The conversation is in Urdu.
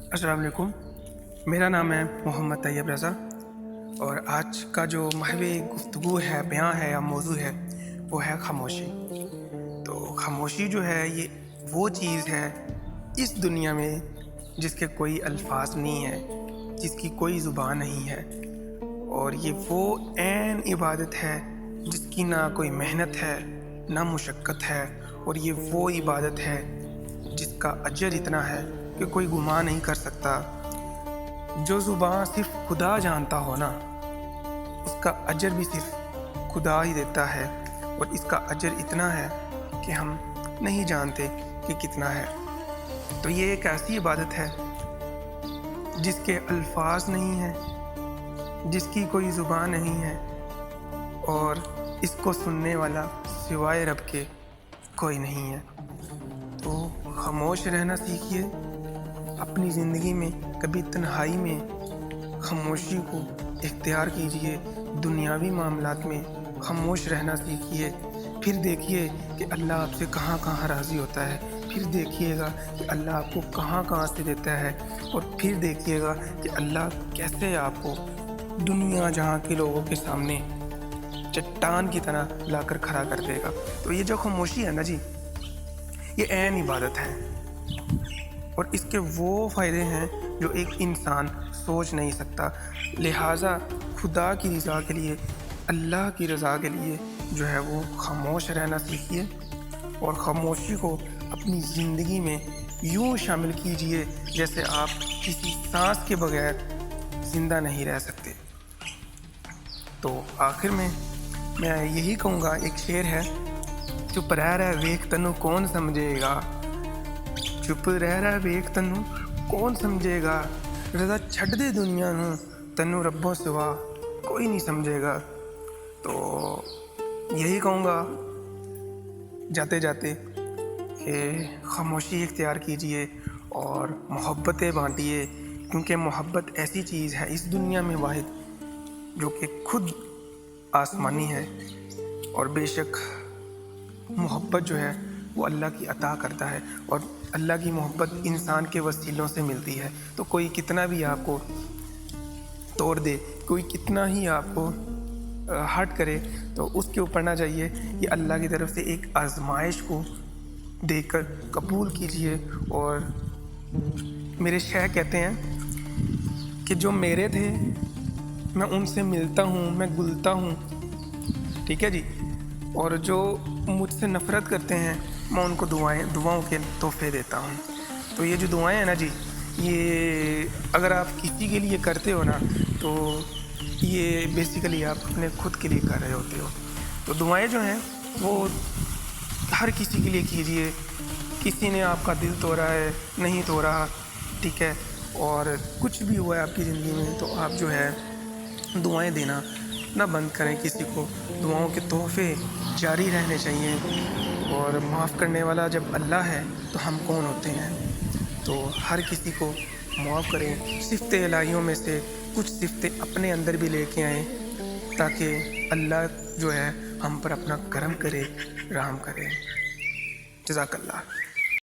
السلام علیکم، میرا نام ہے محمد طیب رضا، اور آج کا جو محو گفتگو ہے، بیان ہے یا موضوع ہے، وہ ہے خاموشی۔ تو خاموشی جو ہے یہ وہ چیز ہے اس دنیا میں جس کے کوئی الفاظ نہیں ہے، جس کی کوئی زبان نہیں ہے، اور یہ وہ عین عبادت ہے جس کی نہ کوئی محنت ہے نہ مشقت ہے، اور یہ وہ عبادت ہے جس کا اجر اتنا ہے کہ کوئی گمان نہیں کر سکتا۔ جو زبان صرف خدا جانتا ہو نا، اس کا اجر بھی صرف خدا ہی دیتا ہے، اور اس کا اجر اتنا ہے کہ ہم نہیں جانتے کہ کتنا ہے۔ تو یہ ایک ایسی عبادت ہے جس کے الفاظ نہیں ہیں، جس کی کوئی زبان نہیں ہے، اور اس کو سننے والا سوائے رب کے کوئی نہیں ہے۔ تو خاموش رہنا سیکھیے اپنی زندگی میں، کبھی تنہائی میں خاموشی کو اختیار کیجیے، دنیاوی معاملات میں خاموش رہنا سیکھیے۔ پھر دیکھیے کہ اللہ آپ سے کہاں کہاں راضی ہوتا ہے، پھر دیکھیے گا کہ اللہ آپ کو کہاں کہاں سے دیتا ہے، اور پھر دیکھیے گا کہ اللہ کیسے آپ کو دنیا جہاں کے لوگوں کے سامنے چٹان کی طرح لا کر کھڑا کر دے گا۔ تو یہ جو خاموشی ہے نا جی، یہ عین عبادت ہے، اور اس کے وہ فائدے ہیں جو ایک انسان سوچ نہیں سکتا۔ لہٰذا خدا کی رضا کے لیے، اللہ کی رضا کے لیے جو ہے وہ خاموش رہنا سیکھیے، اور خاموشی کو اپنی زندگی میں یوں شامل کیجیے جیسے آپ کسی سانس کے بغیر زندہ نہیں رہ سکتے۔ تو آخر میں یہی کہوں گا، ایک شعر ہے، چپ رہ رہ ویکھ تنو کون سمجھے گا، چپ رہ رہ ویکھ تنو کون سمجھے گا، رضا چھڈ دے دنیا نو تنو ربوں سوا کوئی نہیں سمجھے گا۔ تو یہی کہوں گا جاتے جاتے کہ خاموشی اختیار کیجیے اور محبتیں بانٹیے، کیونکہ محبت ایسی چیز ہے اس دنیا میں واحد جو کہ خود آسمانی ہے، اور بے شک محبت جو ہے وہ اللہ کی عطا کرتا ہے، اور اللہ کی محبت انسان کے وسیلوں سے ملتی ہے۔ تو کوئی کتنا بھی آپ کو توڑ دے، کوئی کتنا ہی آپ کو ہرٹ کرے، تو اس کے اوپر نہ جائیے، یہ اللہ کی طرف سے ایک آزمائش کو دیکھ کر قبول کیجیے۔ اور میرے شیخ کہتے ہیں کہ جو میرے تھے میں ان سے ملتا ہوں، میں گلتا ہوں، ٹھیک ہے جی، اور جو مجھ سے نفرت کرتے ہیں میں ان کو دعاؤں کے تحفے دیتا ہوں۔ تو یہ جو دعائیں ہیں نا جی، یہ اگر آپ کسی کے لیے کرتے ہو نا، تو یہ بیسیکلی آپ اپنے خود کے لیے کر رہے ہوتے ہو۔ تو دعائیں جو ہیں وہ ہر کسی کے لیے کیجیے، کسی نے آپ کا دل توڑا ہے، نہیں توڑا، ٹھیک ہے، اور کچھ بھی ہوا ہے آپ کی زندگی میں، تو آپ جو ہے دعائیں دینا نہ بند کریں کسی کو، دعاؤں کے تحفے جاری رہنے چاہیے، اور معاف کرنے والا جب اللہ ہے تو ہم کون ہوتے ہیں۔ تو ہر کسی کو معاف کریں، صفت الہیوں میں سے کچھ صفتیں اپنے اندر بھی لے کے آئیں، تاکہ اللہ جو ہے ہم پر اپنا کرم کرے، رحم کرے۔ جزاک اللہ۔